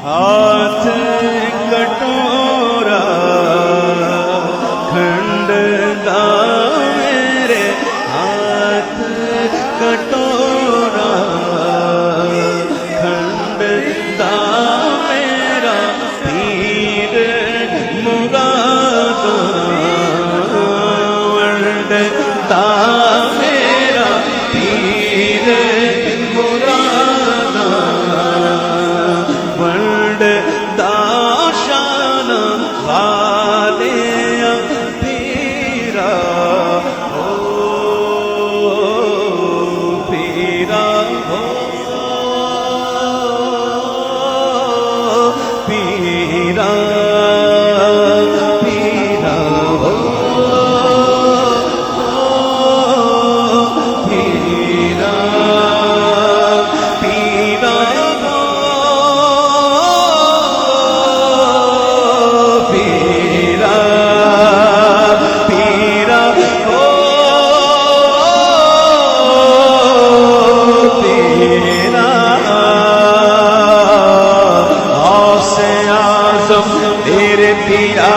हाथ कटोरा खंडदा मेरे हाथ कटोरा खंडदा मेरा पीर मुरादा वंडदा मेरा पीर मुरादा वंडदा शान वाले पीरा हो पीरा हो पीरा पीरा हो पीरा पीरा हो पीरा पीरा हो पीरा गौसे आज़म तेरे पिया